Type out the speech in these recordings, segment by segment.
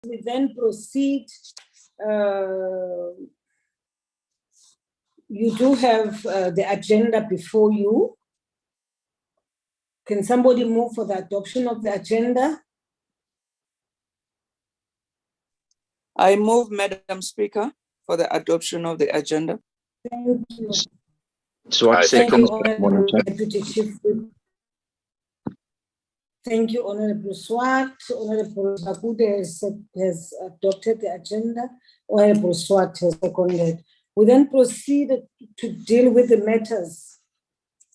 we then proceed, you do have the agenda before you. Can somebody move for the adoption of the agenda? I move, Madam Speaker, for the adoption of the agenda. Thank you. Swart Thank you, seconds. Honorable Deputy Chief Whip. Thank you, Honorable Swart. Honorable Bakude has adopted the agenda. Honorable Swart has seconded. We then proceed to deal with the matters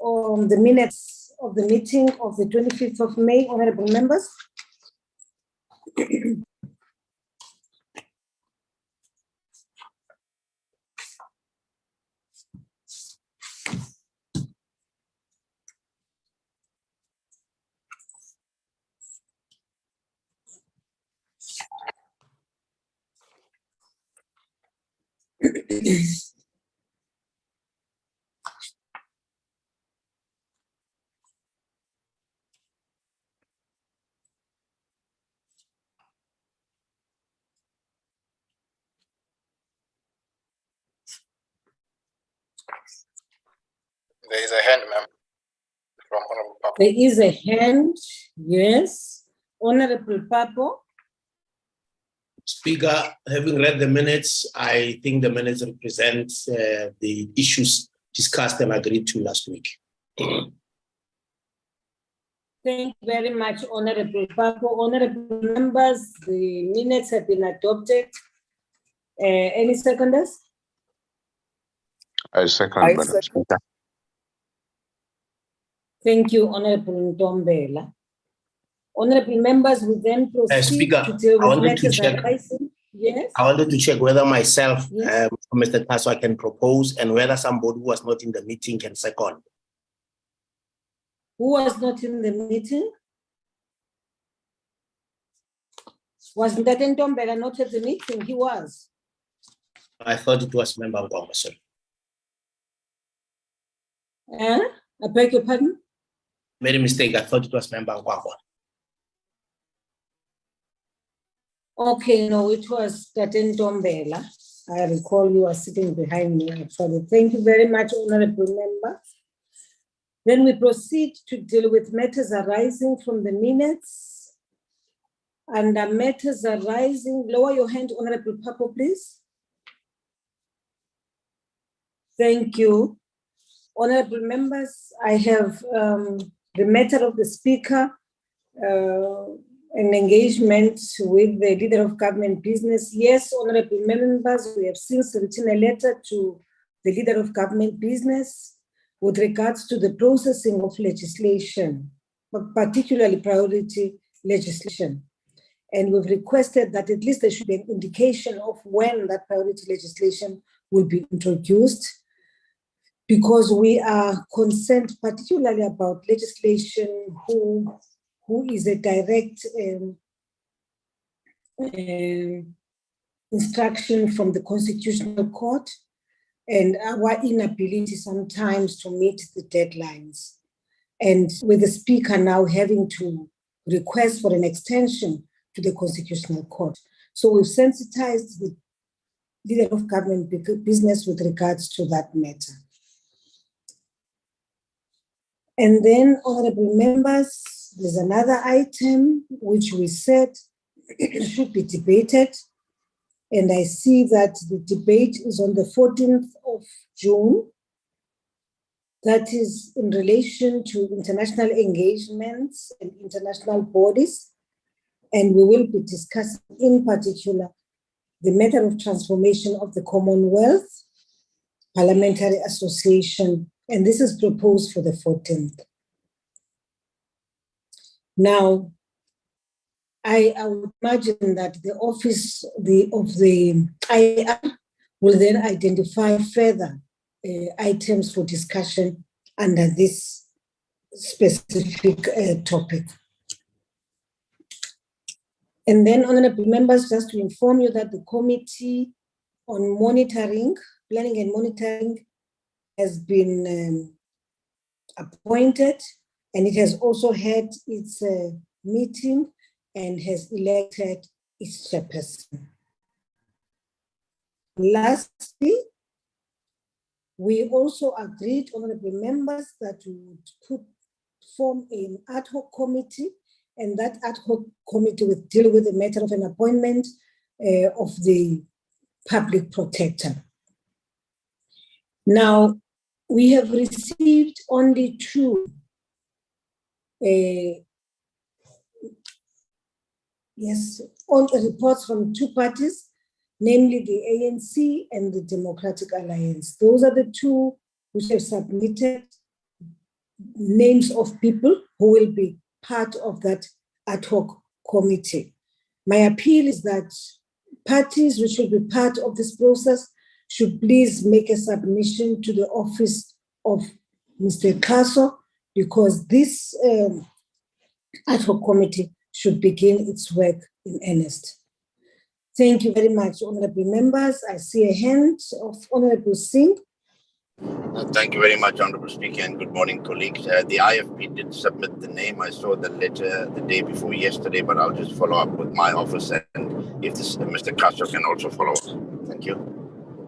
on the minutes of the meeting of the 25th of May. Honorable members. There is a hand, ma'am, from Honorable Papo. There is a hand, yes. Honorable Papo. Speaker, having read the minutes, I think the minutes represent the issues discussed and agreed to last week. Thank you very much, Honorable Papo. Honorable members, the minutes have been adopted. Any seconders? I second, I Madam second. Speaker. Thank you, Honorable Ntombela. Honorable members, we then proceed Speaker, to deal I with wanted to matters check. arising. Yes, I wanted to check whether myself, Yes. Mr. Tasso, I can propose, and whether somebody who was not in the meeting can second. who was not in the meeting? Was Ndate Ntombela not at the meeting? He was. I thought it was Member Ngoma, sorry. I beg your pardon? Made a mistake. I thought it was Member Ngoma. Okay, no, it was Ndate Ntombela. I recall you are sitting behind me, actually. Thank you very much, Honorable Member. Then we proceed to deal with matters arising from the minutes. Under matters arising, lower your hand, Honorable Papo, please. Thank you. Honorable members, I have the matter of the speaker, an engagement with the leader of government business. Yes, honorable members, we have since written a letter to the leader of government business with regards to the processing of legislation, but particularly priority legislation. And we've requested that at least there should be an indication of when that priority legislation will be introduced, because we are concerned particularly about legislation who is a direct instruction from the Constitutional Court, and our inability sometimes to meet the deadlines. And with the speaker now having to request for an extension to the Constitutional Court. So we've sensitized the leader of government business with regards to that matter. And then, honorable members, there's another item which we said should be debated. And I see that the debate is on the 14th of June. That is in relation to international engagements and international bodies. And we will be discussing in particular the matter of transformation of the Commonwealth Parliamentary Association. And this is proposed for the 14th. Now, I would imagine that the office of the IR will then identify further items for discussion under this specific topic. And then, honorable members, just to inform you that the Committee on Monitoring, Planning and Monitoring has been appointed, and it has also had its meeting and has elected its chairperson. Lastly, we also agreed, honorable members, that we would form an ad hoc committee, and that ad hoc committee would deal with the matter of an appointment of the public protector. Now, we have received only two all the reports from two parties, namely the ANC and the Democratic Alliance. Those are the two which have submitted names of people who will be part of that ad hoc committee. My appeal is that parties which will be part of this process should please make a submission to the office of Mr. Kaso, because this ad hoc committee should begin its work in earnest. Thank you very much, honorable members. I see a hand of Honorable Singh. Thank you very much, Honorable Speaker, and good morning, colleagues. The IFP did submit the name. I saw the letter the day before yesterday, but I'll just follow up with my office, and if this, Mr. Castro can also follow up. Thank you.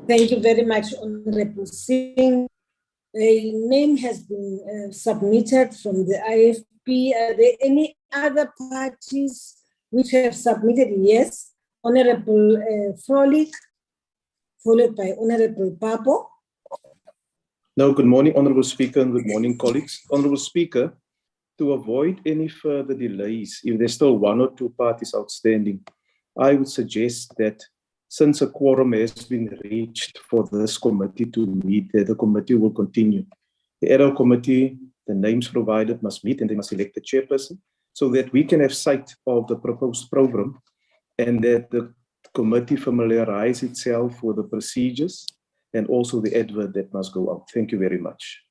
Thank you very much, Honorable Singh. A name has been submitted from the IFP. Are there any other parties which have submitted? Yes. Honorable Frolic, followed by Honorable Papo. No, good morning, Honorable Speaker, and good morning, colleagues. Honorable Speaker, to avoid any further delays, if there's still one or two parties outstanding, I would suggest that since a quorum has been reached for this committee to meet, the committee will continue. The ad hoc committee, the names provided must meet and they must elect the chairperson so that we can have sight of the proposed program and that the committee familiarize itself with the procedures and also the advert that must go out. Thank you very much.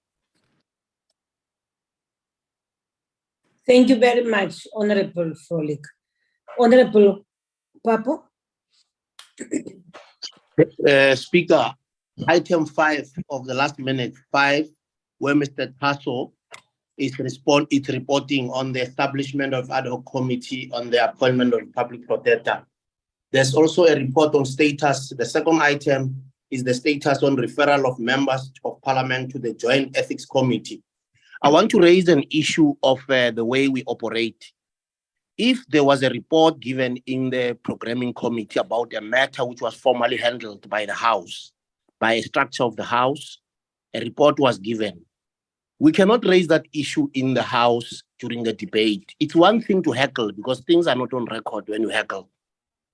Thank you very much, Honorable Frolic. Honorable Papo. Speaker, item 5 of the last minute, 5, where Mr. Tasso is reporting on the establishment of ad hoc committee on the appointment of public protector. There's also a report on status. The second item is the status on referral of members of parliament to the Joint Ethics Committee. I want to raise an issue of the way we operate. If there was a report given in the programming committee about a matter which was formally handled by the House, by a structure of the House, a report was given. We cannot raise that issue in the House during the debate. It's one thing to heckle because things are not on record when you heckle.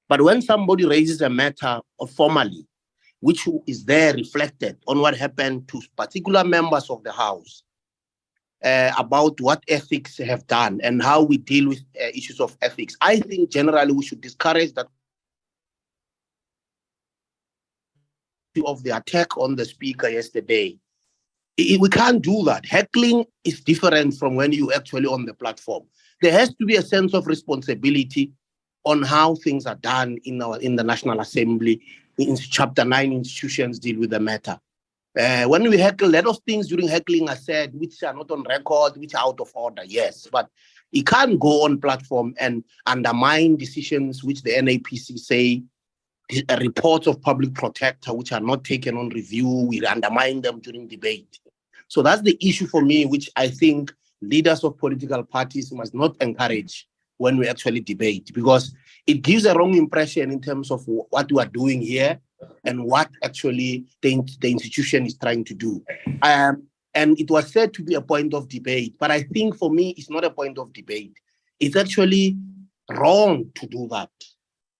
But when somebody raises a matter formally, which is there reflected on what happened to particular members of the House, about what ethics have done and how we deal with issues of ethics, I think generally we should discourage that of the attack on the speaker yesterday. We can't do that. Heckling is different from when you actually on the platform. There has to be a sense of responsibility on how things are done in the National Assembly. In Chapter 9 institutions deal with the matter. When we heckle, a lot of things during heckling are said which are not on record, which are out of order, yes. But you can't go on platform and undermine decisions which the NAPC say, reports of public protector which are not taken on review, we undermine them during debate. So that's the issue for me, which I think leaders of political parties must not encourage when we actually debate, because it gives a wrong impression in terms of what we are doing here and what actually the institution is trying to do. And it was said to be a point of debate, but I think for me, it's not a point of debate. It's actually wrong to do that.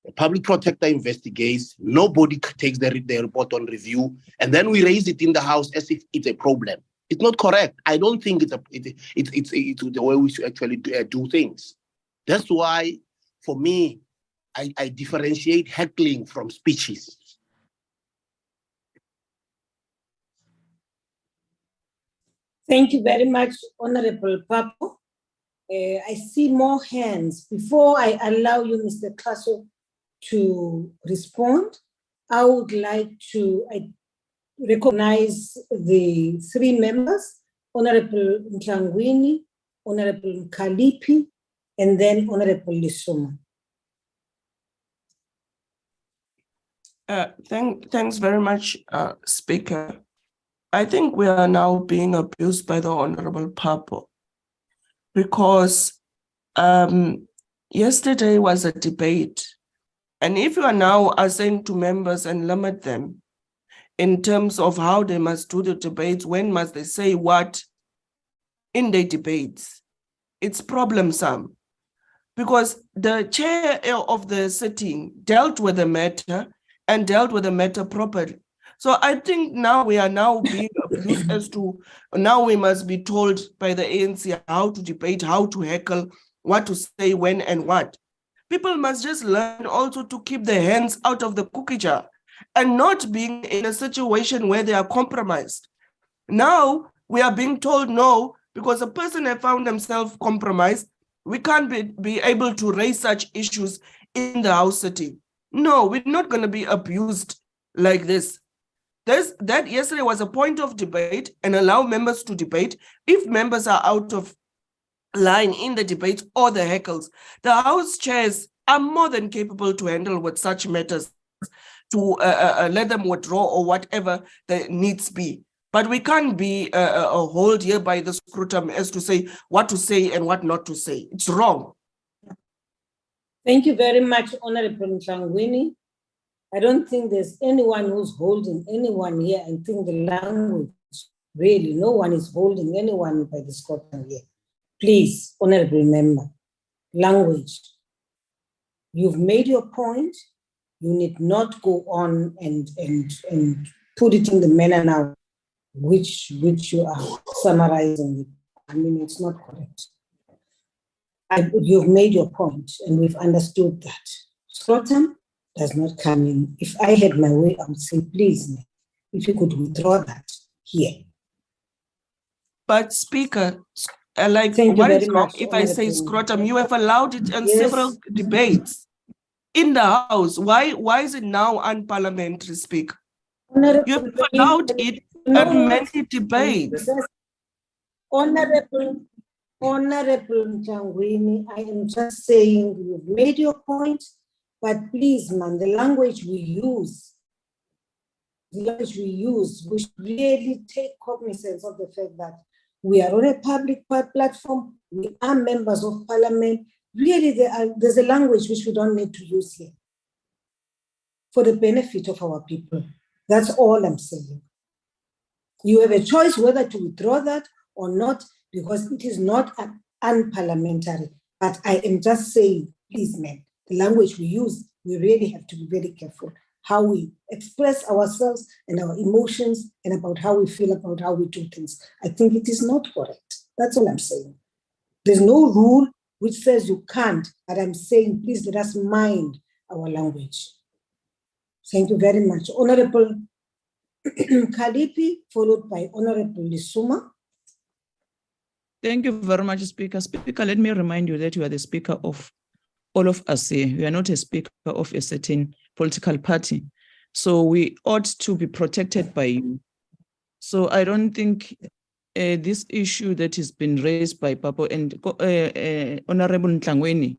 The public protector investigates, nobody takes the report on review, and then we raise it in the House as if it's a problem. It's not correct. I don't think it's the way we should actually do things. That's why, for me, I differentiate heckling from speeches. Thank you very much, Honorable Papo. I see more hands. Before I allow you, Mr. Kaso, to respond, I would like to recognize the 3 members, Honorable Mtlangwini, Honorable Mkalipi, and then Honorable Lisuma. Thanks very much, Speaker. I think we are now being abused by the Honorable Papo because yesterday was a debate. And if you are now asking to members and limit them in terms of how they must do the debates, when must they say what in the debates, it's problemsome because the chair of the sitting dealt with the matter and dealt with the matter properly. So I think now we are now being abused as to now we must be told by the ANC how to debate, how to heckle, what to say, when and what. People must just learn also to keep their hands out of the cookie jar and not being in a situation where they are compromised. Now we are being told no, because a person has found themselves compromised. We can't be able to raise such issues in the House sitting. No, we're not going to be abused like this. That yesterday was a point of debate and allow members to debate. If members are out of line in the debates or the heckles, the House chairs are more than capable to handle with such matters, to let them withdraw or whatever the needs be. But we can't be hold here by the scrutum as to say what to say and what not to say. It's wrong. Thank you very much, Honorable Mhlangwini. I don't think there's anyone who's holding anyone here. I think the language, really, no one is holding anyone by the scrutum here. Please, Honorable Member, language. You've made your point. You need not go on and put it in the manner now which you are summarizing it. I mean, it's not correct. You've made your point, and we've understood that. Scrotum does not come in. If I had my way, I would say, please, if you could withdraw that here. But Speaker, like Thank you what very is wrong much, if I say Honorable. scrotum? You have allowed it in Yes. several debates in the House. Why is it now unparliamentary, Speaker? Honorable, You have allowed it at many debates. Honorable Mhlangwini, I am just saying you've made your point, but please, man, the language we use, we should really take cognizance of the fact that we are on a public platform, we are members of parliament. Really, there's a language which we don't need to use here for the benefit of our people. That's all I'm saying. You have a choice whether to withdraw that or not, because it is not unparliamentary. But I am just saying, please, man, the language we use, we really have to be very careful how we express ourselves and our emotions and about how we feel about how we do things. I think it is not correct. That's all I'm saying. There's no rule which says you can't, but I'm saying, please let us mind our language. Thank you very much. Honorable Kalipi, followed by Honorable Lisuma. Thank you very much, Speaker. Speaker, let me remind you that you are the Speaker of all of us here. You are not a Speaker of a certain political party. So we ought to be protected by you. So I don't think this issue that has been raised by Papo and Honorable Mhlangwini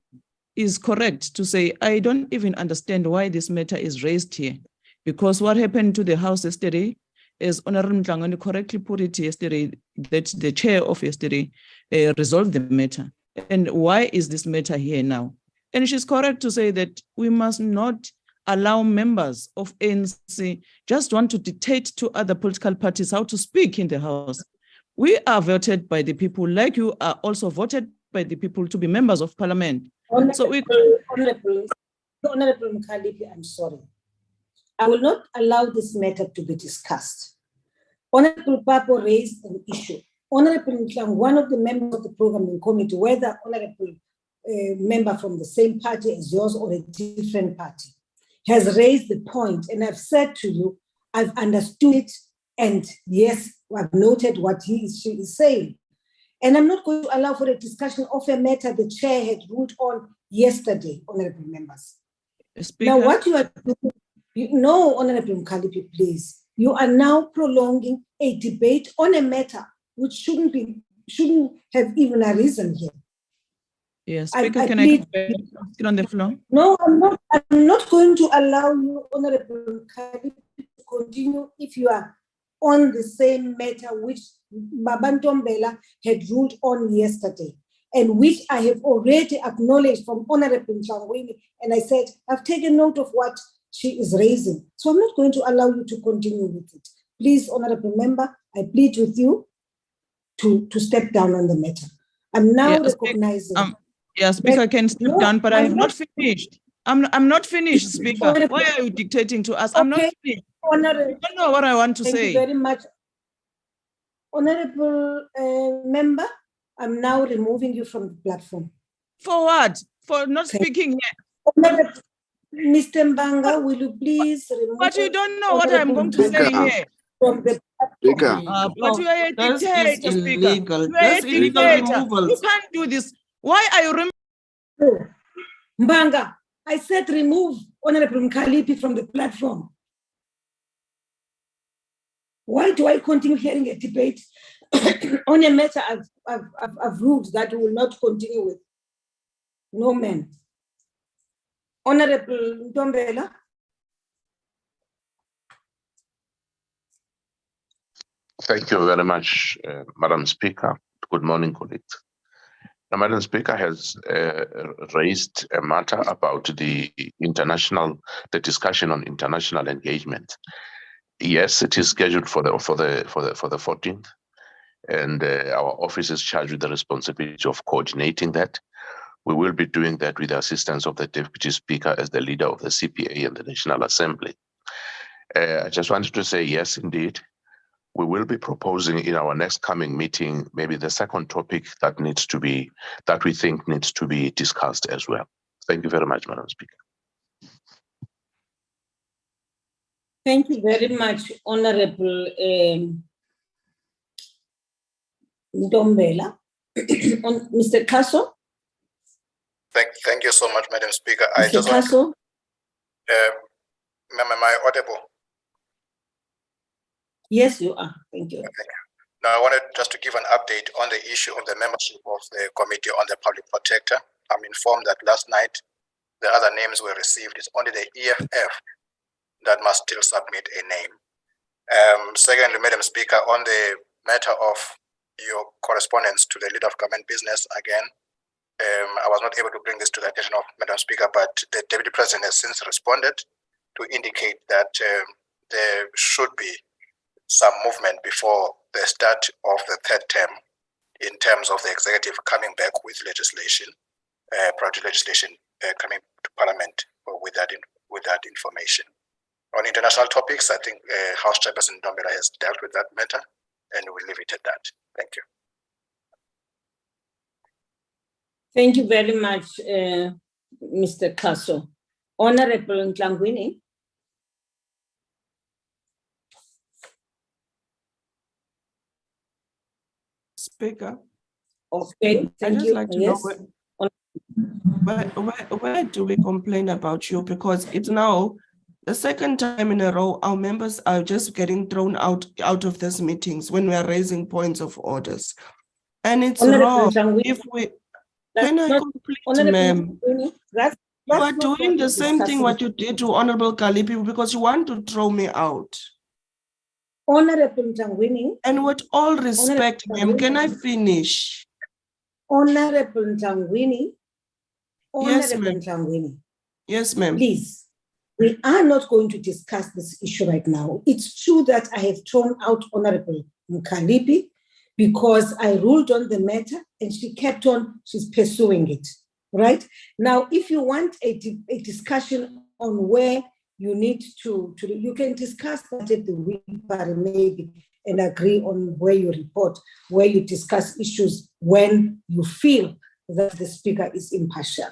is correct to say, I don't even understand why this matter is raised here. Because what happened to the House yesterday, as Honorable Mhlangwini correctly put it yesterday, that the chair of yesterday resolved the matter. And why is this matter here now? And she's correct to say that we must not allow members of ANC just want to dictate to other political parties how to speak in the House. We are voted by the people, like you are also voted by the people to be members of parliament. Honorable Mkhalipi, I'm sorry. I will not allow this matter to be discussed. Honorable Papo raised an issue. Honorable Mhlang, one of the members of the programming committee, whether honorable member from the same party as yours or a different party, has raised the point, and I've said to you, I've understood it, and yes, I've noted what she is saying. And I'm not going to allow for a discussion of a matter the chair had ruled on yesterday, honorable members. Speaker. Now, what you are doing, no, Honorable Mkhalipi, please, you are now prolonging a debate on a matter which shouldn't have even arisen here. Yes, I Speaker, can I plead- sit on the floor? No, I'm not going to allow you, Honorable Khalid, to continue if you are on the same matter which Babantombela had ruled on yesterday, and which I have already acknowledged from Honorable Ntlangwini, and I said, I've taken note of what she is raising. So I'm not going to allow you to continue with it. Please, Honorable Member, I plead with you to step down on the matter. I'm now Yeah, recognizing. Yeah, Speaker, I can step No, down, but I I'm have not finished. I'm not finished, Speaker. Honorable- Why are you dictating to us? I'm not Okay. finished. Honorable, I don't know what I want to thank say. you very much. Honorable Member, I'm now removing you from the platform. For what? For not Thank- speaking here. Honorable Mr. Mbanga, will you please remove? But you don't know what I'm going to say Speaker. here. From the Speaker. But you are a This is dictator, Speaker. illegal. You are a That's illegal dictator. removals. You can't do this. Why are you removing? platform. Mbanga, I said remove Honorable Mkalipi from the platform. Why do I continue hearing a debate on a matter I've ruled that we will not continue with? No, man. Honorable Ntombela. Thank you very much, Madam Speaker. Good morning, colleagues. Now, Madam Speaker has raised a matter about the discussion on international engagement. Yes, it is scheduled for the 14th, and our office is charged with the responsibility of coordinating that. We will be doing that with the assistance of the Deputy Speaker as the leader of the CPA and the National Assembly. I just wanted to say yes, indeed. We will be proposing in our next coming meeting, maybe the second topic that we think needs to be discussed as well. Thank you very much, Madam Speaker. Thank you very much, Honorable Ntombela. Mr. Kaso? Thank you so much, Madam Speaker. I Mr. just want Kaso? Ma'am, am I audible? Yes, you are. Thank you. Now, I wanted just to give an update on the issue of the membership of the Committee on the Public Protector. I'm informed that last night the other names were received. It's only the EFF that must still submit a name. Secondly, Madam Speaker, on the matter of your correspondence to the Leader of Government Business again, I was not able to bring this to the attention of Madam Speaker, but the Deputy President has since responded to indicate that there should be some movement before the start of the third term in terms of the executive coming back with legislation, project legislation coming to Parliament with that information. On international topics, I think House Chairperson Ntombela has dealt with that matter, and we'll leave it at that. Thank you. Thank you very much, Mr. Kaso. Honorable Ntlangwini. Speaker, Okay, I'd thank just you. like to Yes. know where do we complain about you? Because it's now the second time in a row our members are just getting thrown out of these meetings when we are raising points of orders. And it's Honorable wrong. Ntlangwini, If we that's can I not- complete, Honorable ma'am? Ntlangwini, that's You are not doing what the we're same thing discussing. what you did to Honorable Kalipi because you want to throw me out. Honorable Ntlangwini, And with all respect, ma'am, can I finish? Honorable Ntlangwini, Yes, Honorable ma'am. Ntlangwini, Yes, ma'am. please, we are not going to discuss this issue right now. It's true that I have thrown out Honorable Mkalipi because I ruled on the matter and she kept on, she's pursuing it, right? Now, if you want a discussion on where you need to, you can discuss that at the week, maybe, and agree on where you report, where you discuss issues when you feel that the speaker is impartial.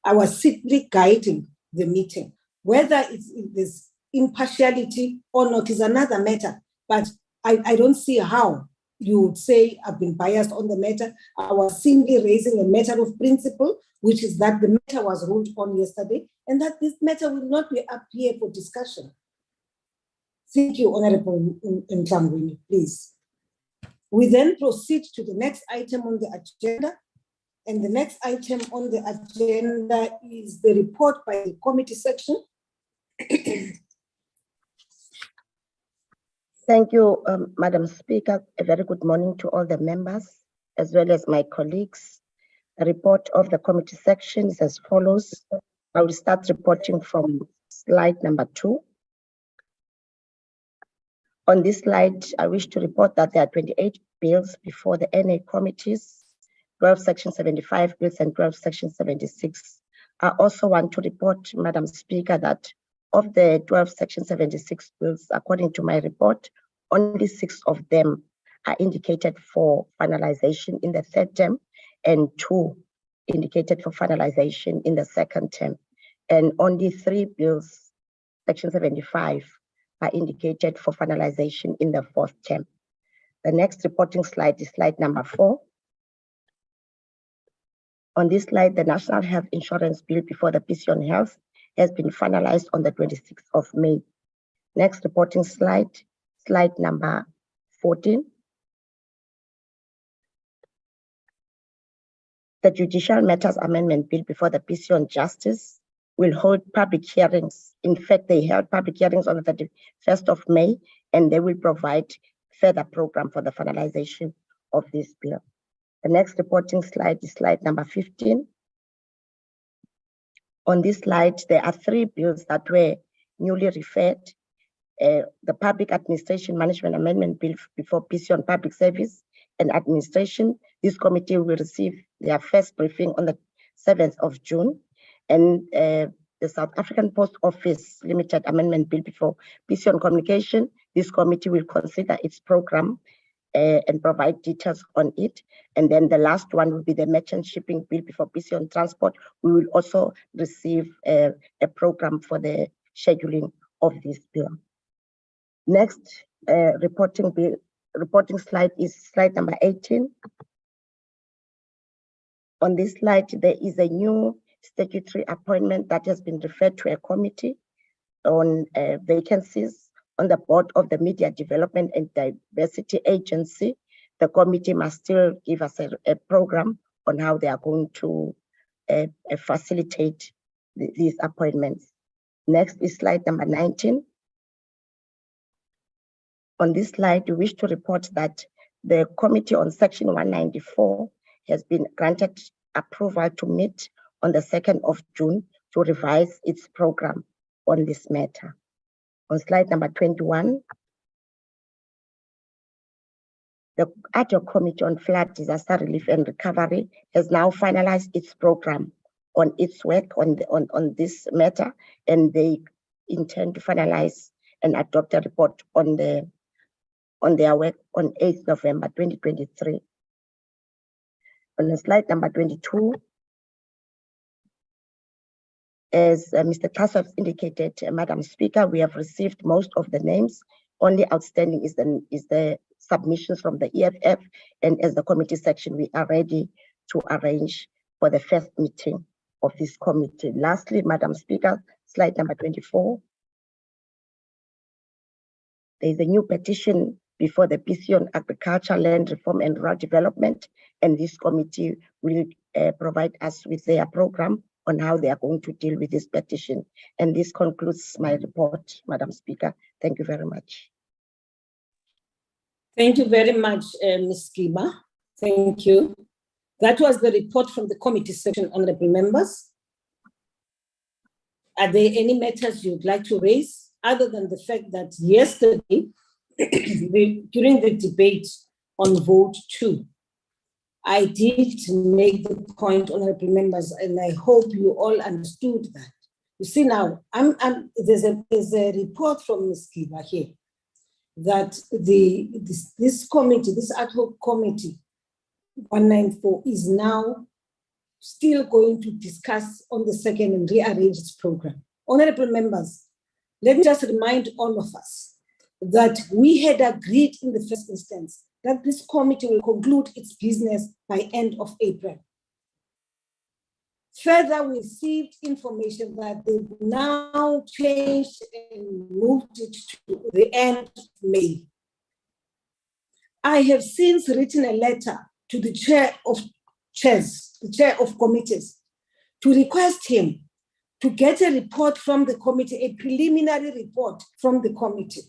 I was simply guiding the meeting. Whether there's impartiality or not is another matter, but I don't see how you would say I've been biased on the matter. I was simply raising a matter of principle, which is that the matter was ruled on yesterday and that this matter will not be up here for discussion. Thank you, Honorable Ntlangwini, please. We then proceed to the next item on the agenda, And the next item on the agenda is the report by the committee section. Thank you, Madam Speaker. A very good morning to all the members, as well as my colleagues. The report of the committee section is as follows. I will start reporting from slide number 2. On this slide, I wish to report that there are 28 bills before the NA committees, 12 Section 75 bills and 12 Section 76. I also want to report, Madam Speaker, that of the 12 Section 76 bills, according to my report, only 6 of them are indicated for finalization in the third term and 2 indicated for finalization in the second term. And only 3 bills, Section 75, are indicated for finalization in the fourth term. The next reporting slide is slide number 4. On this slide, the National Health Insurance Bill before the PC on Health has been finalized on the 26th of May. Next reporting slide, slide number 14. The Judicial Matters Amendment Bill before the PC on Justice will hold public hearings. In fact, they held public hearings on the 31st of May, and they will provide further program for the finalization of this bill. The next reporting slide is slide number 15. On this slide, there are 3 bills that were newly referred. The Public Administration Management Amendment Bill before PC on Public Service and Administration. This committee will receive their first briefing on the 7th of June. And the South African Post Office Limited Amendment Bill before PC on Communication. This committee will consider its program and provide details on it. And then the last one will be the Merchant Shipping Bill before PC on Transport. We will also receive a program for the scheduling of this bill. Next reporting slide is slide number 18. On this slide, there is a new statutory appointment that has been referred to a committee on vacancies on the board of the Media Development and Diversity Agency. The committee must still give us a program on how they are going to facilitate these appointments. Next is slide number 19. On this slide, we wish to report that the Committee on Section 194 has been granted approval to meet on the 2nd of June to revise its program on this matter. On slide number 21, the Ad hoc Committee on Flood Disaster Relief and Recovery has now finalized its program on its work on this matter, and they intend to finalize and adopt a report on their work on 8th November 2023. On slide number 22, as Mr. Kassoff indicated, Madam Speaker, we have received most of the names. Only outstanding is the submissions from the EFF, and as the committee section, we are ready to arrange for the first meeting of this committee. Lastly, Madam Speaker, slide number 24. There is a new petition before the PC on Agriculture, Land Reform and Rural Development, and this committee will provide us with their program on how they are going to deal with this petition. And this concludes my report, Madam Speaker. Thank you very much. Thank you very much, Ms. Kiba. Thank you. That was the report from the committee section, honorable members. Are there any matters you'd like to raise other than the fact that yesterday, during the debate on vote 2, I did make the point, honorable members, and I hope you all understood that. You see now, there's a report from Ms. Kiba here that this committee, this ad hoc committee 194 is now still going to discuss on the 2nd and rearrange its program. Honorable members, let me just remind all of us that we had agreed in the first instance that this committee will conclude its business by end of April. Further, we received information that they've now changed and moved it to the end of May. I have since written a letter to the chair of chairs, the chair of committees, to request him to get a report from the committee, a preliminary report from the committee,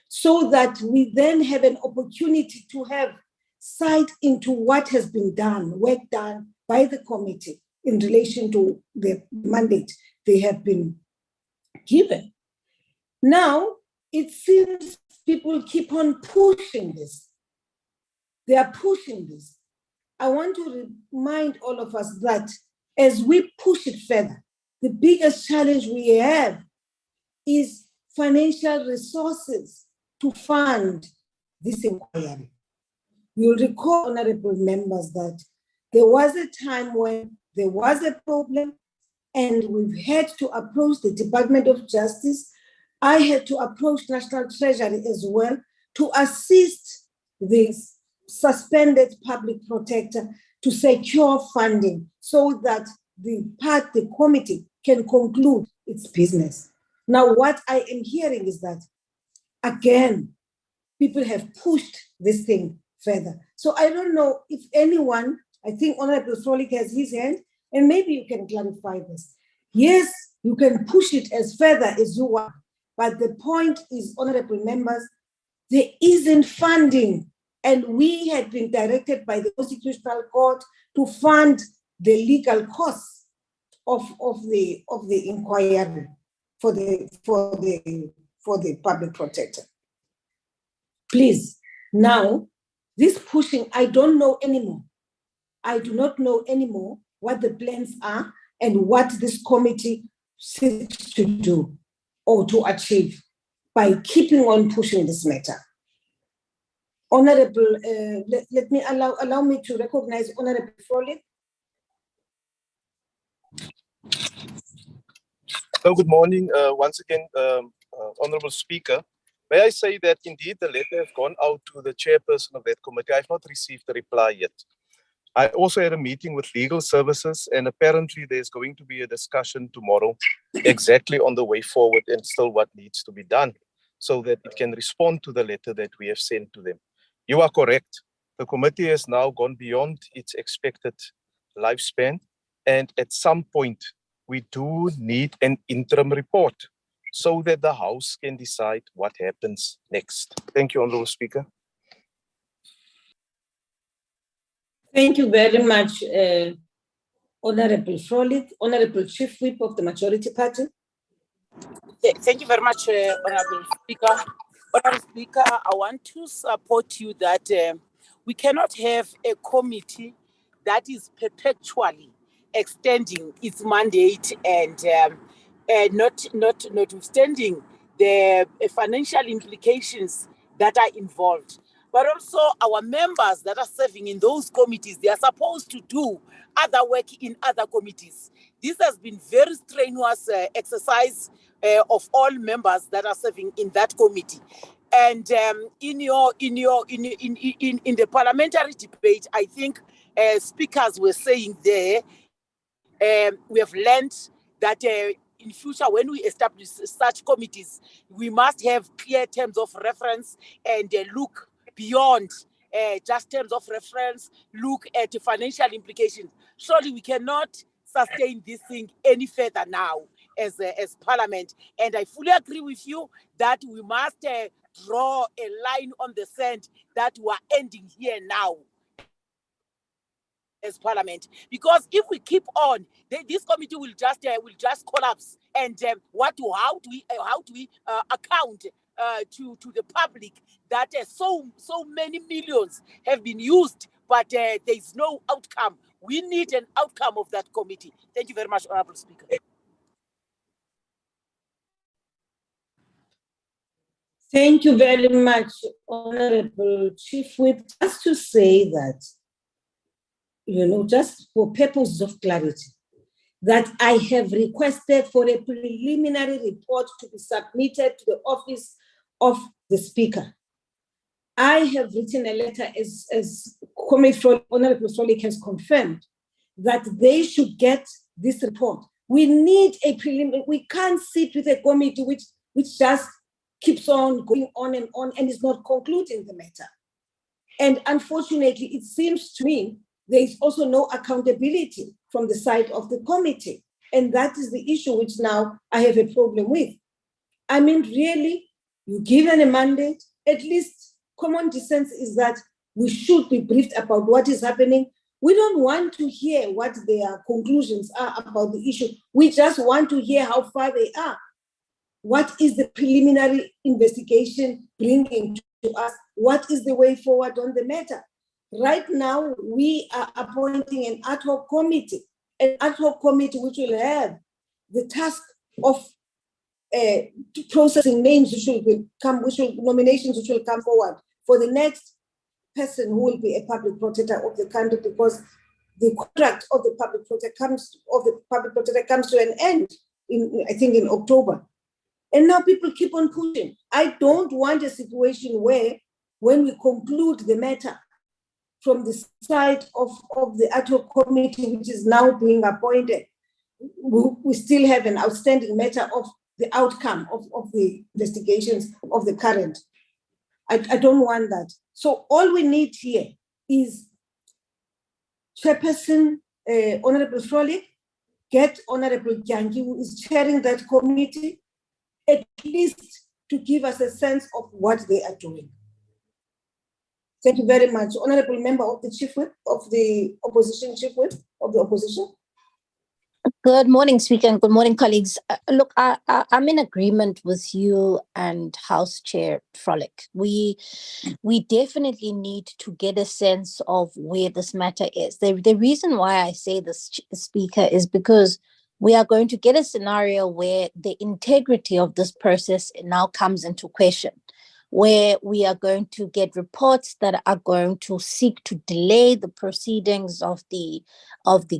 so that we then have an opportunity to have sight into what has been done, work done by the committee in relation to the mandate they have been given. Now, it seems people keep on pushing this. They are pushing this. I want to remind all of us that as we push it further, the biggest challenge we have is financial resources to fund this inquiry. You'll recall, honorable members, that there was a time when there was a problem and we've had to approach the Department of Justice. I had to approach National Treasury as well to assist this suspended public protector to secure funding so that the committee can conclude its business. Now, what I am hearing is that, again, people have pushed this thing further. So I don't know if anyone, I think Honorable Frolik has his hand, and maybe you can clarify this. Yes, you can push it as further as you want, but the point is, honorable members, there isn't funding, and we had been directed by the Constitutional Court to fund the legal costs of the inquiry for the public protector. Please, now, this pushing, I don't know anymore. I do not know anymore what the plans are and what this committee seeks to do or to achieve by keeping on pushing this matter. Honorable, let me allow me to recognize Honorable Frolik. Good morning once again, Honorable Speaker. May I say that indeed the letter has gone out to the chairperson of that committee. I have not received a reply yet. I also had a meeting with legal services, and apparently there's going to be a discussion tomorrow exactly on the way forward and still what needs to be done so that it can respond to the letter that we have sent to them. You are correct. The committee has now gone beyond its expected lifespan, and at some point we do need an interim report so that the House can decide what happens next. Thank you, Honourable Speaker. Thank you very much, Honourable Frolik. Honourable Chief Whip of the Majority Party. Thank you very much, Honourable Speaker. Honourable Speaker, I want to support you that we cannot have a committee that is perpetually extending its mandate and notwithstanding the financial implications that are involved. But also our members that are serving in those committees, they are supposed to do other work in other committees. This has been very strenuous exercise of all members that are serving in that committee. And in the parliamentary debate, I think speakers were saying there, we have learned that in future, when we establish such committees, we must have clear terms of reference and look beyond just terms of reference, look at the financial implications. Surely we cannot sustain this thing any further now as Parliament. And I fully agree with you that we must draw a line on the sand that we are ending here now as Parliament, because if we keep on, this committee will just collapse. And how do we account to the public that so many millions have been used, but there is no outcome? We need an outcome of that committee. Thank you very much, Honourable Speaker. Thank you very much, Honourable Chief Whip. Just to say that, just for purposes of clarity, that I have requested for a preliminary report to be submitted to the office of the Speaker. I have written a letter, as Honourable Frolik has confirmed, that they should get this report. We need a preliminary. We can't sit with a committee which just keeps on going on and is not concluding the matter. And unfortunately, it seems to me there is also no accountability from the side of the committee. And that is the issue which now I have a problem with. I mean, really, you given a mandate, at least common sense is that we should be briefed about what is happening. We don't want to hear what their conclusions are about the issue. We just want to hear how far they are. What is the preliminary investigation bringing to us? What is the way forward on the matter? Right now, we are appointing an ad hoc committee which will have the task of processing names nominations which will come forward for the next person who will be a public protector of the country, because the contract of the public protector comes to an end I think in October. And now people keep on pushing. I don't want a situation where when we conclude the matter from the side of the ad hoc committee, which is now being appointed, we still have an outstanding matter of the outcome of the investigations of the current. I don't want that. So all we need here is Chairperson Honorable Frolik, get Honorable Jangi, who is chairing that committee, at least to give us a sense of what they are doing. Thank you very much. Honorable Member of the Chief Whip of the Opposition, Chief Whip of the Opposition. Good morning, Speaker, and good morning, colleagues. Look, I'm in agreement with you and House Chair Frolik. We definitely need to get a sense of where this matter is. The reason why I say this, Speaker, is because we are going to get a scenario where the integrity of this process now comes into question, where we are going to get reports that are going to seek to delay the proceedings of the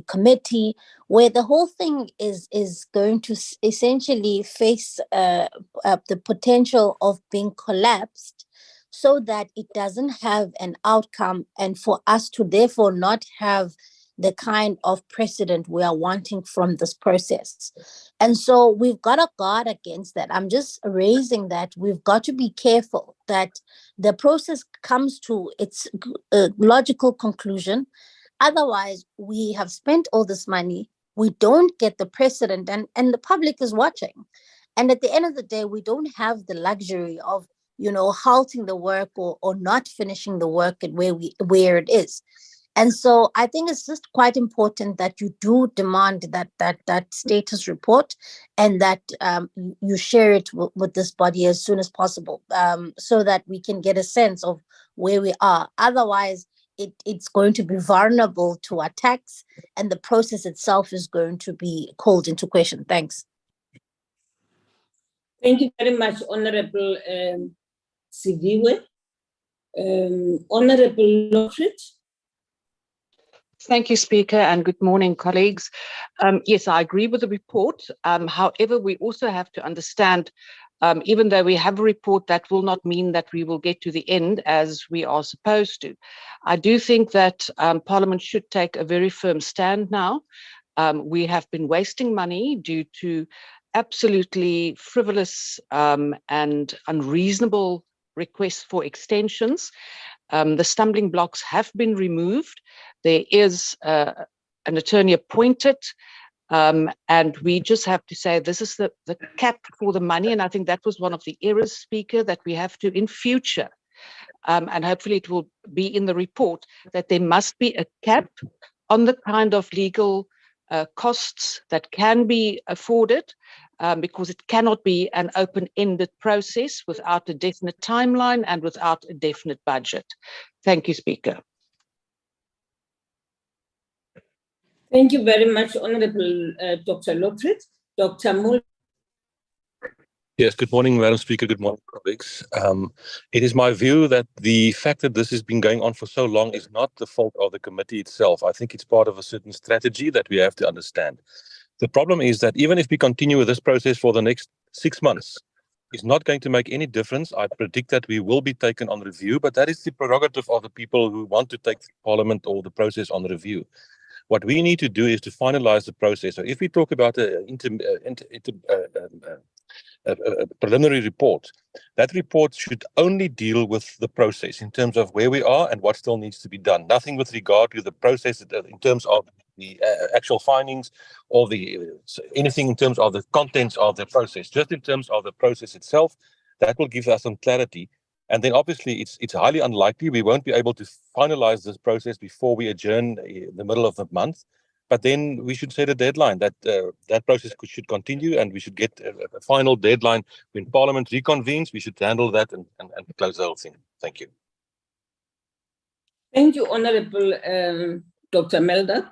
committee, where the whole thing is going to essentially face the potential of being collapsed, so that it doesn't have an outcome, and for us to therefore not have the kind of precedent we are wanting from this process. And so we've got to guard against that. I'm just raising that we've got to be careful that the process comes to its logical conclusion. Otherwise, we have spent all this money, we don't get the precedent, and the public is watching. And at the end of the day, we don't have the luxury of, halting the work or not finishing the work at where it is. And so I think it's just quite important that you do demand that status report, and that you share it with this body as soon as possible, so that we can get a sense of where we are. Otherwise, it's going to be vulnerable to attacks, and the process itself is going to be called into question. Thanks. Thank you very much, Honorable Sidiwe. Honorable Lockridge. Thank you, Speaker, and good morning, colleagues. Yes, I agree with the report. However, we also have to understand, even though we have a report, that will not mean that we will get to the end as we are supposed to. I do think that Parliament should take a very firm stand now. We have been wasting money due to absolutely frivolous and unreasonable requests for extensions. The stumbling blocks have been removed. There is an attorney appointed, and we just have to say this is the cap for the money. And I think that was one of the errors, Speaker, that we have to in future, and hopefully it will be in the report, that there must be a cap on the kind of legal costs that can be afforded, because it cannot be an open-ended process without a definite timeline and without a definite budget. Thank you, Speaker. Thank you very much, Honorable Dr. Lockridge. Dr. Moore. Yes, good morning, Madam Speaker. Good morning, colleagues. It is my view that the fact that this has been going on for so long is not the fault of the committee itself. I think it's part of a certain strategy that we have to understand. The problem is that even if we continue with this process for the next 6 months, it's not going to make any difference. I predict that we will be taken on review, but that is the prerogative of the people who want to take Parliament or the process on review. What we need to do is to finalize the process. So if we talk about preliminary report. That report should only deal with the process in terms of where we are and what still needs to be done. Nothing with regard to the process in terms of the actual findings or anything in terms of the contents of the process. Just in terms of the process itself, that will give us some clarity. And then obviously it's highly unlikely we won't be able to finalize this process before we adjourn in the middle of the month. But then we should set a deadline that that process should continue, and we should get a final deadline when Parliament reconvenes. We should handle that and close the whole thing. Thank you. Thank you, Honorable Dr. Melda.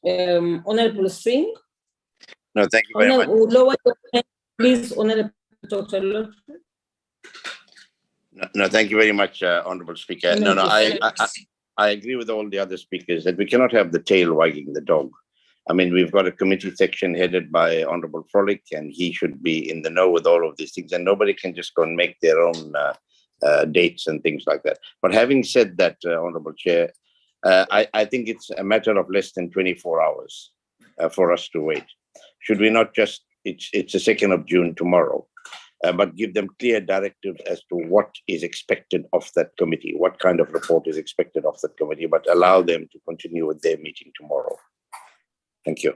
Honorable Singh. No, thank you very much. Lower your hand, please, Honorable Dr. Lord. No, thank you very much, Honorable Speaker. I agree with all the other speakers that we cannot have the tail wagging the dog. I mean, we've got a committee section headed by Honorable Frolick, and he should be in the know with all of these things, and nobody can just go and make their own dates and things like that. But having said that, Honorable Chair, I think it's a matter of less than 24 hours for us to wait. Should we not just, it's the 2nd of June tomorrow, but give them clear directives as to what is expected of that committee, what kind of report is expected of that committee, but allow them to continue with their meeting tomorrow. Thank you.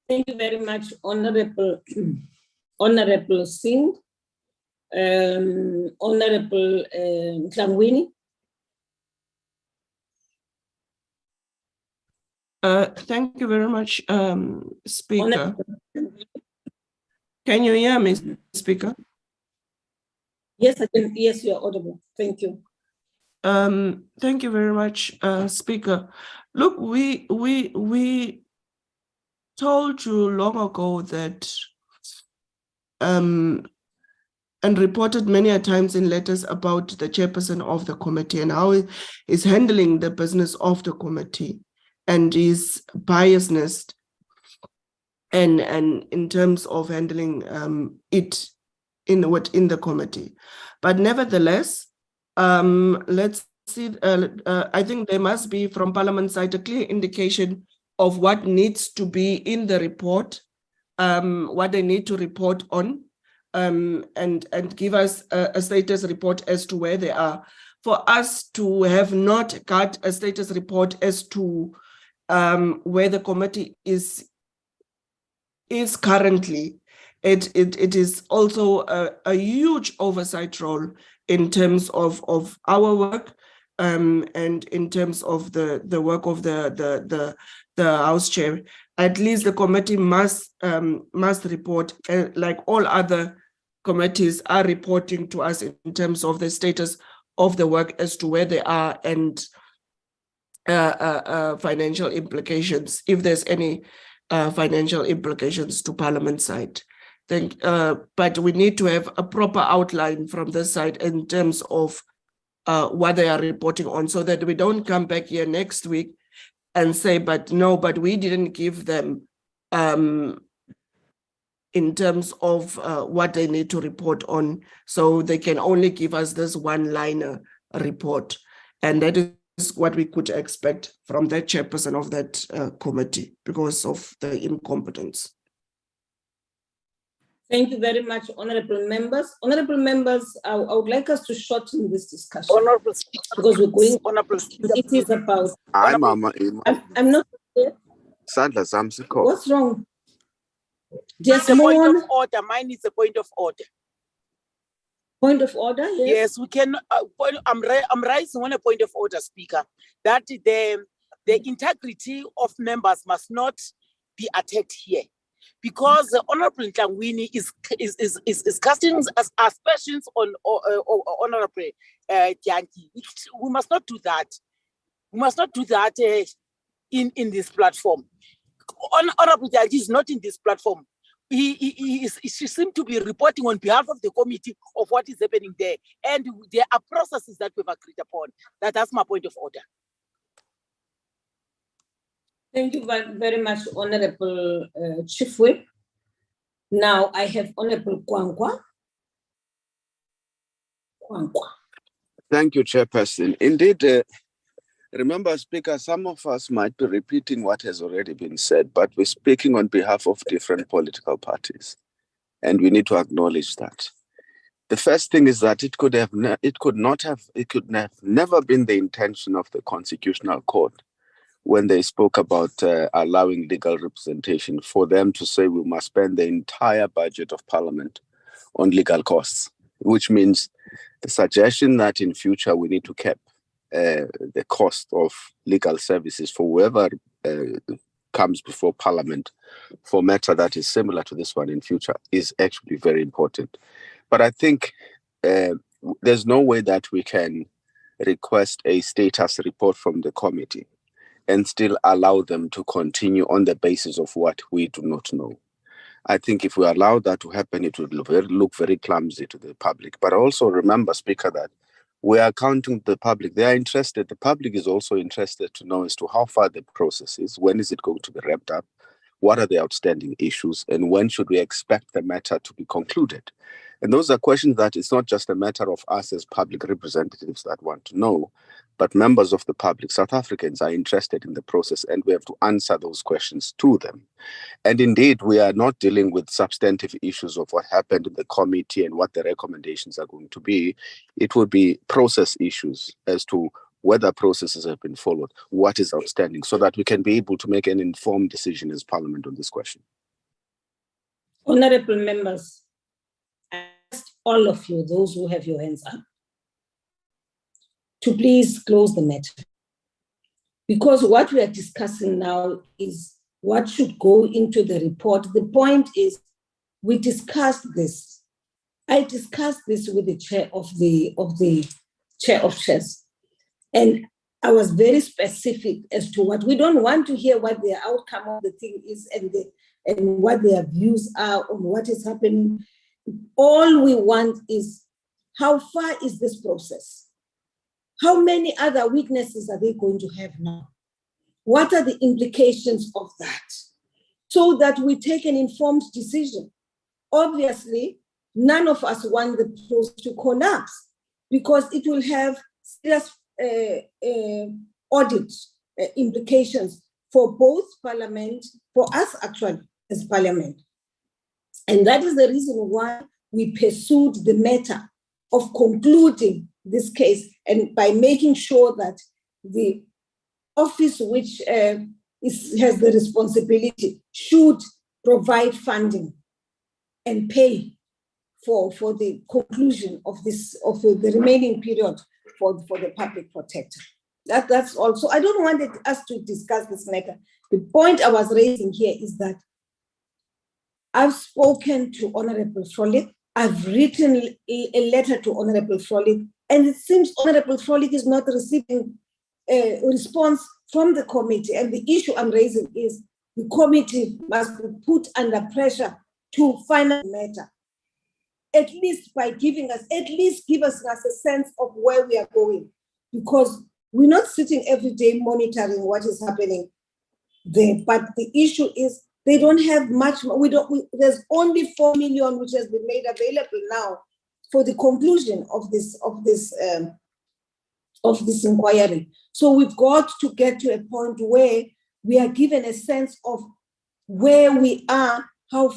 Thank you very much, Honorable Singh. Honorable Tlangwini. Thank you very much, Speaker. Can you hear me, Speaker? Yes, I can. Yes, you are audible. Thank you. Thank you very much, Speaker. Look, we told you long ago that and reported many a times in letters about the chairperson of the committee and how he is handling the business of the committee and his biasness and in terms of handling it in the committee. But nevertheless, let's see, I think there must be from Parliament side a clear indication of what needs to be in the report, what they need to report on, and give us a status report as to where they are. For us to have not got a status report as to where the committee is currently, it is also a huge oversight role in terms of our work and in terms of the work of the House Chair. At least the committee must report, like all other committees are reporting to us in terms of the status of the work as to where they are and financial implications, if there's any financial implications to Parliament side. But we need to have a proper outline from this side in terms of what they are reporting on, so that we don't come back here next week and say, but we didn't give them in terms of what they need to report on. So they can only give us this one-liner report. And that is what we could expect from that chairperson of that committee because of the incompetence. Thank you very much, honorable members. Honorable members, I would like us to shorten this discussion. Honorable Speaker, because we're going. Honorable Speaker, it is about. Hi, Mama. I'm not here. Sandla Samsiko. What's wrong? Just a point of order. Mine is a point of order. Point of order. Yes. Yes, we can. I'm raising on a point of order, Speaker, that the integrity of members must not be attacked here. Because Honorable Tlangwini is casting aspersions on Honorable Jantyi. We must not do that. We must not do that in this platform. Honorable Jantyi is not in this platform. She seems to be reporting on behalf of the committee of what is happening there. And there are processes that we've agreed upon. That's my point of order. Thank you very much, Honorable Chief Whip. Now I have Honorable Kwankwa. Thank you, Chairperson. Indeed, Remember, Speaker, some of us might be repeating what has already been said, but we're speaking on behalf of different political parties, and we need to acknowledge that. The first thing is that it could have never been the intention of the Constitutional Court when they spoke about allowing legal representation for them to say we must spend the entire budget of Parliament on legal costs, which means the suggestion that in future we need to cap the cost of legal services for whoever comes before Parliament for matter that is similar to this one in future is actually very important. But I think there's no way that we can request a status report from the committee and still allow them to continue on the basis of what we do not know. I think if we allow that to happen, it would look very clumsy to the public. But also remember, Speaker, that we are counting the public. They are interested. The public is also interested to know as to how far the process is. When is it going to be wrapped up? What are the outstanding issues? And when should we expect the matter to be concluded? And those are questions that it's not just a matter of us as public representatives that want to know, but members of the public, South Africans, are interested in the process, and we have to answer those questions to them. And indeed, we are not dealing with substantive issues of what happened in the committee and what the recommendations are going to be. It would be process issues as to whether processes have been followed, what is outstanding, so that we can be able to make an informed decision as Parliament on this question. Honorable members, I ask all of you, those who have your hands up, to please close the matter. Because what we are discussing now is what should go into the report. The point is, we discussed this. I discussed this with the chair of the chair of chairs. And I was very specific as to what we don't want to hear what the outcome of the thing is and what their views are on what is happening. All we want is how far is this process? How many other witnesses are they going to have now? What are the implications of that? So that we take an informed decision. Obviously, none of us want the process to collapse because it will have serious audit implications for both Parliament, for us actually as Parliament. And that is the reason why we pursued the matter of concluding this case and by making sure that the office which has the responsibility should provide funding and pay for the conclusion of the remaining period for the public protector. That's also, I don't want us to discuss this matter. The point I was raising here is that I've spoken to Honorable Frolik. I've written a letter to Honorable Frolik, and it seems Honorable Frolik is not receiving a response from the committee. And the issue I'm raising is the committee must be put under pressure to final matter, at least by giving us, give us a sense of where we are going, because we're not sitting every day monitoring what is happening there. But the issue is they don't have much. There's only 4 million which has been made available now for the conclusion of this inquiry. So we've got to get to a point where we are given a sense of where we are, how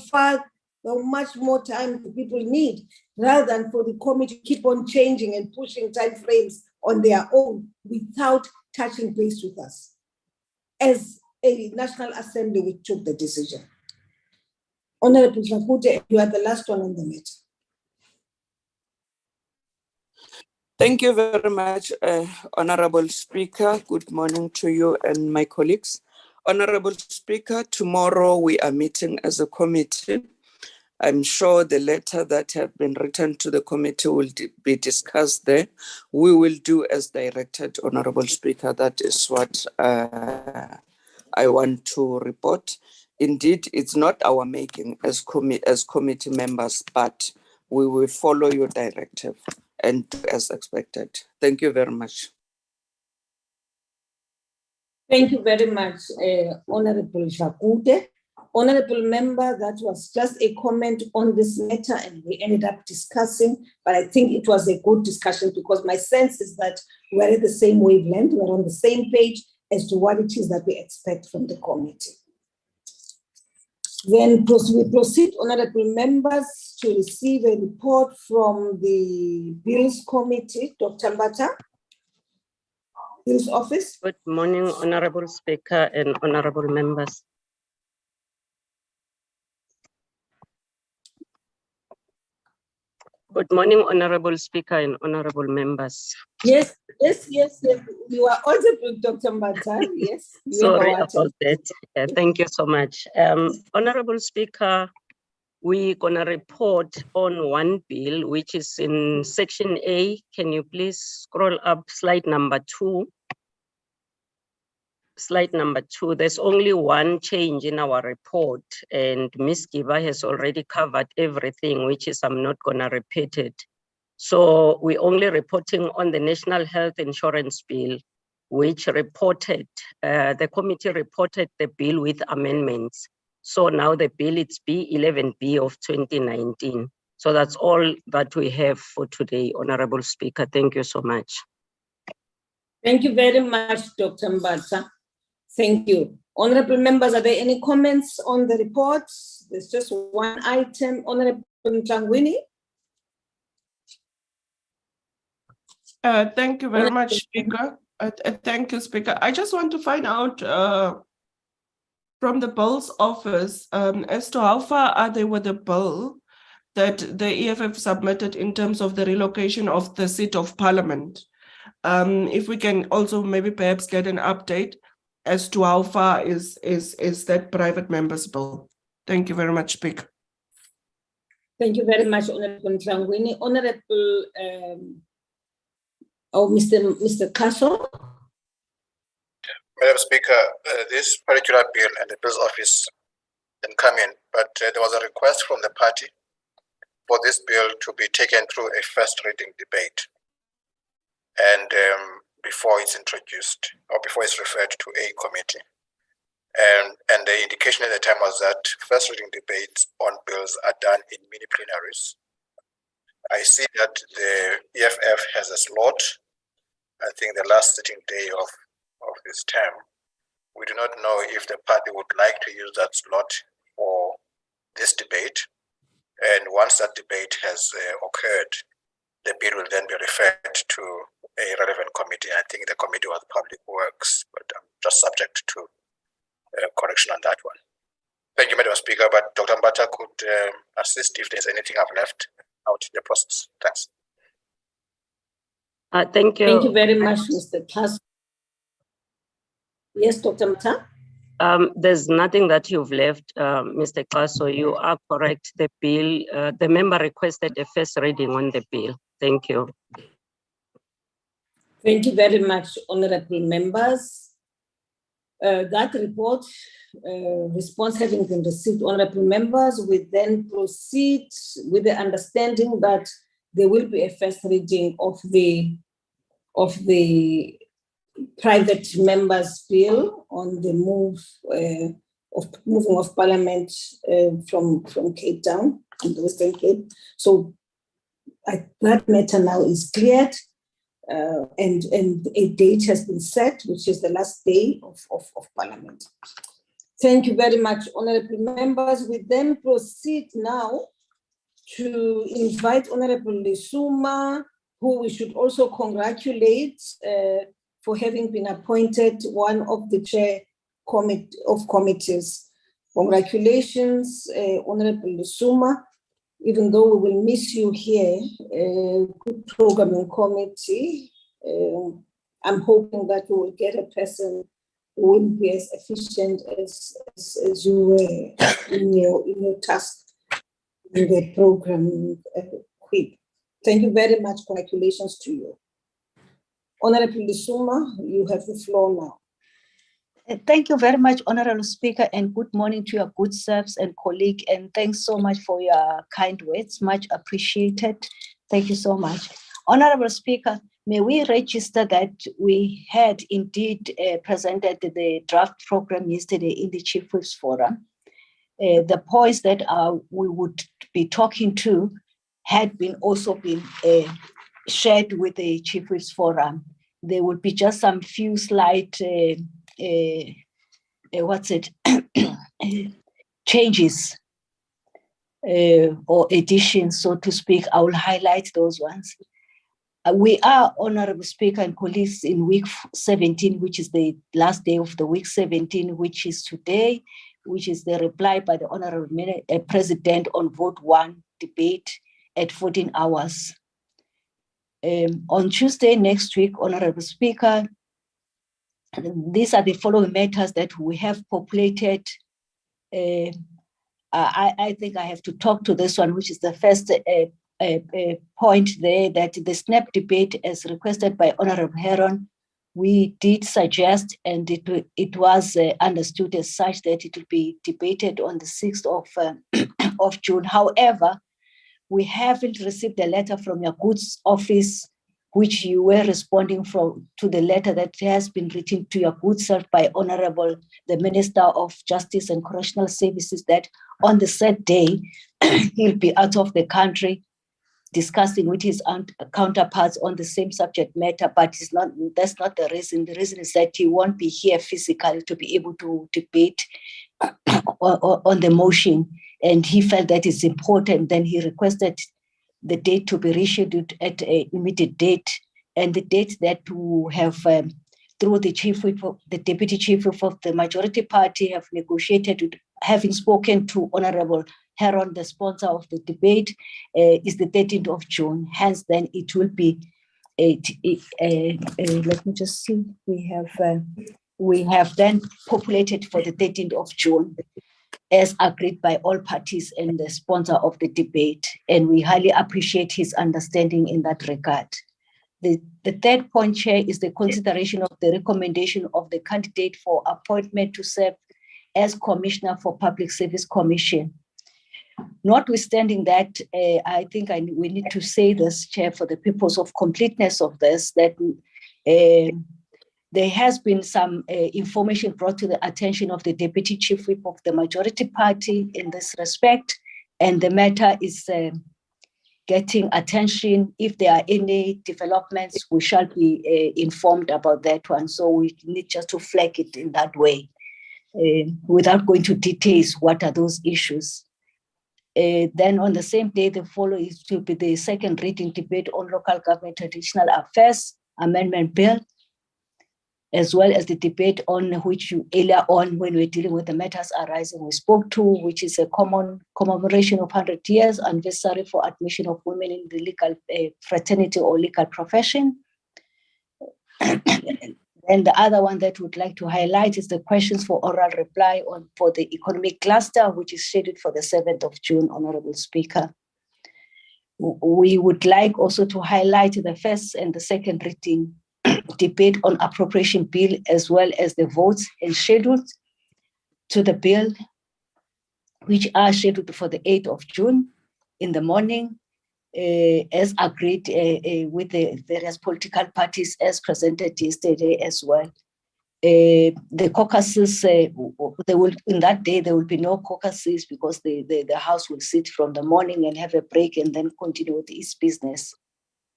much more time do people need, rather than for the committee to keep on changing and pushing time frames on their own without touching base with us. As a National Assembly, we took the decision. Honorable Hlakute, you are the last one on the matter. Thank you very much, Honorable Speaker. Good morning to you and my colleagues. Honorable Speaker, tomorrow we are meeting as a committee. I'm sure the letter that have been written to the committee will be discussed there. We will do as directed, Honorable Speaker. That is what I want to report. Indeed, it's not our making as committee members, but we will follow your directive and do as expected. Thank you very much. Thank you very much, Honorable Hlakute. Honorable member, that was just a comment on this matter and we ended up discussing, but I think it was a good discussion because my sense is that we're at the same wavelength, we're on the same page as to what it is that we expect from the committee. Then we proceed, honorable members, to receive a report from the Bills Committee. Dr. Mbata, Bills Office. Good morning, Honorable Speaker and honorable members. Good morning, Honorable Speaker and honorable members. Yes. You are audible, Dr. Mbata. Yes. Sorry about that. Thank you so much. Honorable Speaker, we're gonna report on one bill, which is in section A. Can you please scroll up slide number 2? Slide number 2, there's only one change in our report and Ms. Giba has already covered everything, which is I'm not gonna repeat it. So we're only reporting on the National Health Insurance Bill, which reported, the committee reported the bill with amendments. So now the bill is B11B of 2019. So that's all that we have for today, Honorable Speaker. Thank you so much. Thank you very much, Dr. Mbata. Thank you. Honorable members, are there any comments on the report? There's just one item. Honorable Mhlangwini. Thank you very much, Speaker. Thank you, Speaker. I just want to find out from the Bills Office as to how far are they with the bill that the EFF submitted in terms of the relocation of the seat of Parliament. If we can also maybe perhaps get an update as to how far is that private member's bill. Thank you very much, Speaker. Thank you very much, Honorable Mhlangwini. Honorable, Mr. Kaso. Madam Speaker, this particular bill and the Bills Office didn't come in, but there was a request from the party for this bill to be taken through a first reading debate. And before it's introduced or before it's referred to a committee. And the indication at the time was that first reading debates on bills are done in mini plenaries. I see that the EFF has a slot, I think the last sitting day of this term. We do not know if the party would like to use that slot for this debate. And once that debate has occurred, the bill will then be referred to a relevant committee. I think the Committee of Public Works, but I'm just subject to correction on that one. Thank you, Madam Speaker, but Dr. Mbata could assist if there's anything I've left out in the process. Thanks. Thank you. Thank you very much, Mr. Kaso. Yes, Dr. Mbata. There's nothing that you've left, Mr. Kaso. You are correct. The bill, the member requested a first reading on the bill. Thank you. Thank you very much, honorable members. That report response having been received, honorable members, we then proceed with the understanding that there will be a first reading of the private members bill on the moving of Parliament from Cape Town to the Western Cape. So that matter now is cleared. And a date has been set, which is the last day of Parliament. Thank you very much, honorable members. We then proceed now to invite Honorable Lisuma, who we should also congratulate for having been appointed one of the chair of committees. Congratulations, Honorable Lisuma. Even though we will miss you here, good programming committee. I'm hoping that we will get a person who will be as efficient as you were in your task in the program. Thank you very much. Congratulations to you. Honorable Lisuma, you have the floor now. Thank you very much, Honorable Speaker, and good morning to your good selves and colleague. And thanks so much for your kind words, much appreciated. Thank you so much. Honorable Speaker, may we register that we had indeed presented the draft program yesterday in the Chief Whip's Forum. the points that we would be talking to had also been shared with the Chief Whips Forum. There would be just some few slight changes or additions, so to speak. I will highlight those ones. We are, Honorable Speaker and colleagues, in week 17, which is the last day of the week 17, which is today, which is the reply by the Honorable President on Vote 1 debate at 14 hours. On Tuesday next week, Honorable Speaker, these are the following matters that we have populated. I think I have to talk to this one, which is the first point there, that the SNAP debate, as requested by Honorable Heron, we did suggest, and it was understood as such, that it will be debated on the 6th of June. However, we haven't received a letter from your goods office, which you were responding to the letter that has been written to your good self by Honorable the Minister of Justice and Correctional Services, that on the said day, he'll be out of the country discussing with his counterparts on the same subject matter, but that's not the reason. The reason is that he won't be here physically to be able to debate on the motion, and he felt that it's important. Then he requested the date to be rescheduled at an immediate date, and the date that we have, through the Deputy Chief Whip of the majority party, have negotiated, having spoken to Honorable Heron, the sponsor of the debate, is the 13th of June. Hence, then it will be, let me just see, we have then populated for the 13th of June, as agreed by all parties and the sponsor of the debate. And we highly appreciate his understanding in that regard. The third point, Chair, is the consideration of the recommendation of the candidate for appointment to serve as Commissioner for Public Service Commission. Notwithstanding that, I think we need to say this, Chair, for the purpose of completeness of this, that there has been some information brought to the attention of the Deputy Chief Whip of the majority party in this respect, and the matter is getting attention. If there are any developments, we shall be informed about that one. So we need just to flag it in that way, without going to details what are those issues. Then on the same day, the following will be the second reading debate on local government traditional affairs amendment bill, as well as the debate on which you earlier on, when we were dealing with the matters arising, we spoke to, which is a common commemoration of 100 years anniversary for admission of women in the legal fraternity or legal profession. And the other one that we'd like to highlight is the questions for oral reply for the economic cluster, which is scheduled for the 7th of June, Honorable Speaker. We would like also to highlight the first and the second reading debate on appropriation bill, as well as the votes and scheduled to the bill, which are scheduled for the 8th of June in the morning, as agreed with the various political parties as presented yesterday as well. The caucuses, in that day, there will be no caucuses because the House will sit from the morning and have a break and then continue with its business.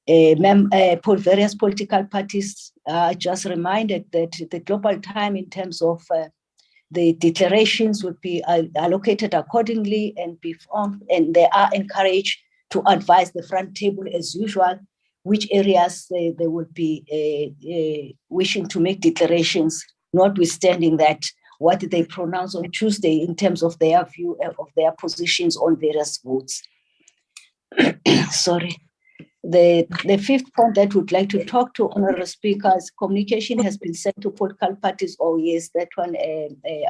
Various political parties are just reminded that the global time in terms of the declarations would be allocated accordingly and be formed, and they are encouraged to advise the front table as usual, which areas they would be wishing to make declarations, notwithstanding that what they pronounce on Tuesday in terms of their view of their positions on various votes. Sorry. The fifth point that we'd like to talk to, Honorable Speakers, communication has been sent to political parties. Oh yes, that one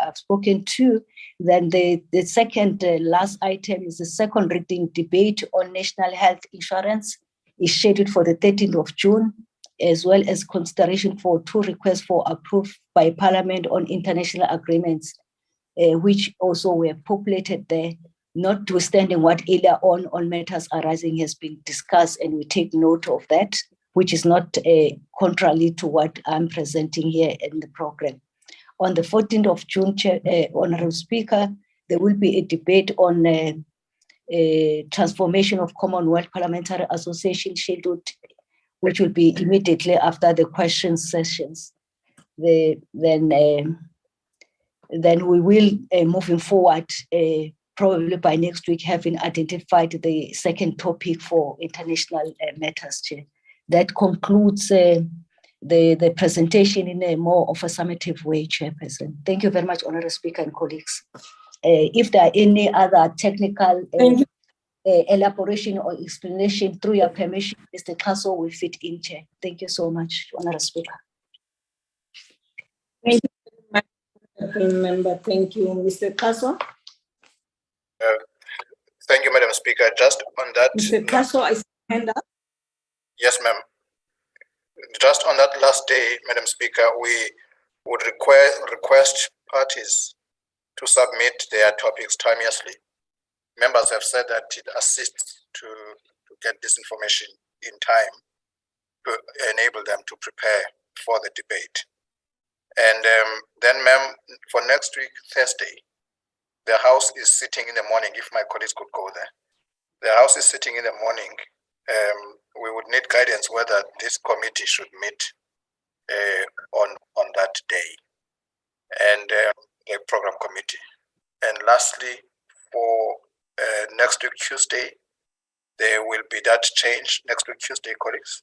I've spoken to. Then the second last item is the second reading debate on national health insurance is scheduled for the 13th of June, as well as consideration for two requests for approval by Parliament on international agreements, which also were populated there. Notwithstanding what earlier on matters arising has been discussed, and we take note of that, which is not contrary to what I'm presenting here in the program. On the 14th of June, Honorable Speaker, there will be a debate on transformation of Commonwealth Parliamentary Association scheduled, which will be immediately after the question sessions. Then we will, moving forward, probably by next week, having identified the second topic for international matters, Chair. That concludes the presentation in a more of a summative way, Chairperson. Thank you very much, Honourable Speaker and colleagues. If there are any other technical elaboration or explanation, through your permission, Mr. Kaso will fit in, Chair. Thank you so much, Honourable Speaker. Thank you very much, Member. Thank you, Mr. Kaso. Thank you, Madam Speaker. Just on that. Mr. Kaso, I stand up. Yes, ma'am. Just on that last day, Madam Speaker, we would request parties to submit their topics timeously. Members have said that it assists to get this information in time to enable them to prepare for the debate. And then, ma'am, for next week, Thursday, the House is sitting in the morning, if my colleagues could go there. The House is sitting in the morning. We would need guidance whether this committee should meet on that day, and the program committee. And lastly, for next week Tuesday, there will be that change. Next week Tuesday, colleagues,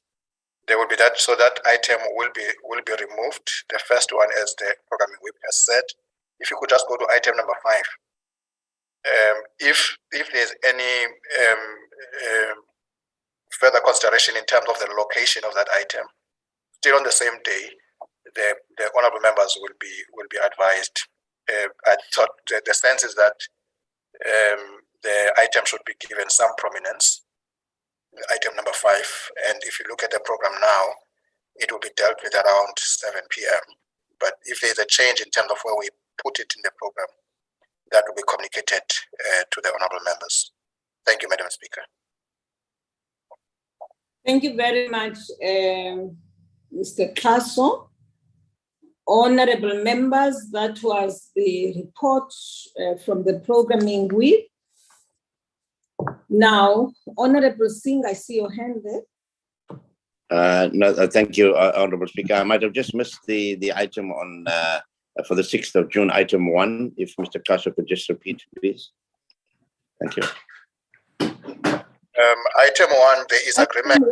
there will be that, so that item will be removed. The first one, as the programming whip has said. If you could just go to item number 5. If there's any further consideration in terms of the location of that item, still on the same day, the honourable members will be advised. I thought the sense is that the item should be given some prominence, item number 5. And if you look at the program now, it will be dealt with around 7 p.m. But if there's a change in terms of where we put it in the program, that will be communicated to the honourable members. Thank you, Madam Speaker. Thank you very much, Mr. Kaso. Honourable members, that was the report from the programming whip. Now, Honourable Singh, I see your hand there. No, thank you, Honourable Speaker. I might have just missed the item on for the 6th of June, item 1. If Mr. Kaso could just repeat, please. Thank you. Item 1, there is agreement.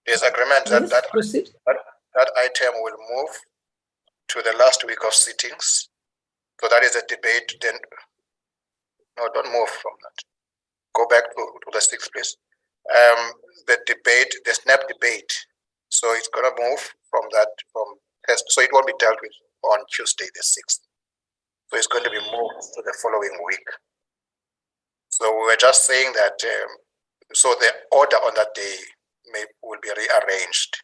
There's agreement that that item will move to the last week of sittings. So that is a debate. Then, no, don't move from that. Go back to the 6th, please. The debate, the SNAP debate. So it's going to move from that, so it won't be dealt with on Tuesday, the 6th. So it's going to be moved to the following week. So we were just saying that, so the order on that day will be rearranged,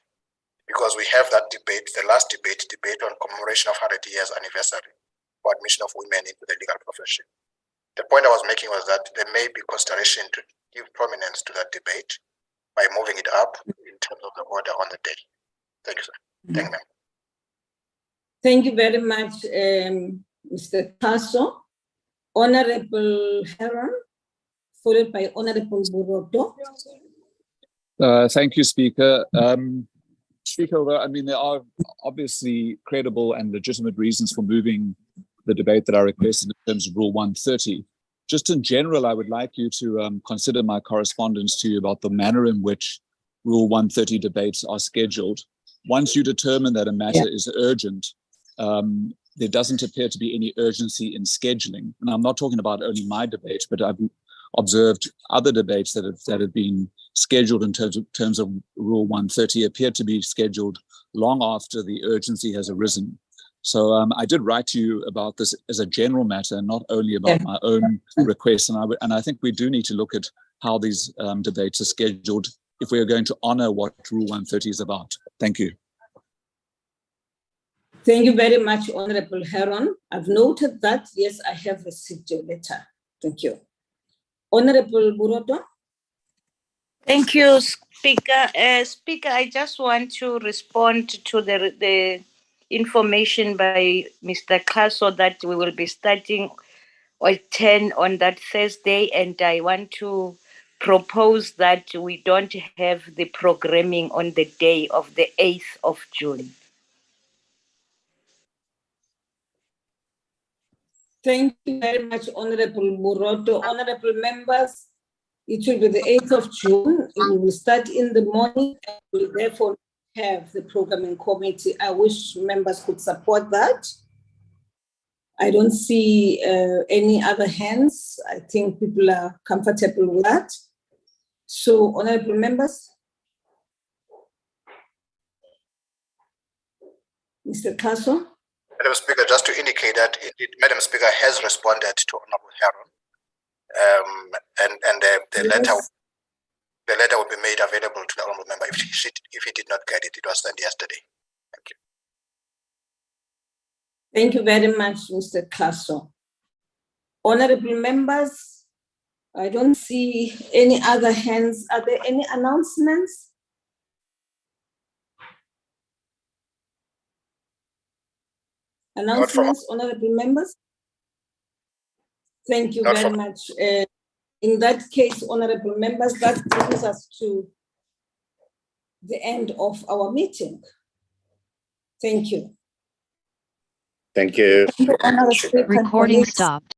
because we have that debate, the last debate on commemoration of 100 years anniversary for admission of women into the legal profession. The point I was making was that there may be consideration to give prominence to that debate by moving it up in terms of the order on the day. Thank you, sir. Thank you, ma'am. Thank you very much, Mr. Kaso. Honourable Heron, followed by Honourable Buroto. Thank you, Speaker. Speaker, I mean, there are obviously credible and legitimate reasons for moving the debate that I requested in terms of Rule 130. Just in general, I would like you to consider my correspondence to you about the manner in which Rule 130 debates are scheduled. Once you determine that a matter is urgent, there doesn't appear to be any urgency in scheduling. And I'm not talking about only my debate, but I've observed other debates that have been scheduled in terms of Rule 130 appear to be scheduled long after the urgency has arisen. So I did write to you about this as a general matter, not only about my own requests. And I think we do need to look at how these debates are scheduled if we are going to honor what Rule 130 is about. Thank you. Thank you very much, Honourable Heron. I've noted that. Yes, I have received your letter. Thank you. Honourable Buroto. Thank you, Speaker. Speaker, I just want to respond to the information by Mr. Kaso that we will be starting or 10 on that Thursday, and I want to propose that we don't have the programming on the day of the 8th of June. Thank you very much, Honorable Muroto. Honorable members, it will be the 8th of June. We will start in the morning and will therefore have the programming committee. I wish members could support that. I don't see any other hands. I think people are comfortable with that. So, honorable members, Mr. Kaso. Madam Speaker, just to indicate that indeed, Madam Speaker has responded to Honorable Heron, and the letter will be made available to the honorable member if he did not get it. It was sent yesterday. Thank you. Thank you very much, Mr. Kaso. Honorable members, I don't see any other hands. Are there any announcements? Announcements, honorable members? Thank you very much. In that case, honorable members, that brings us to the end of our meeting. Thank you. Thank you. Recording stopped.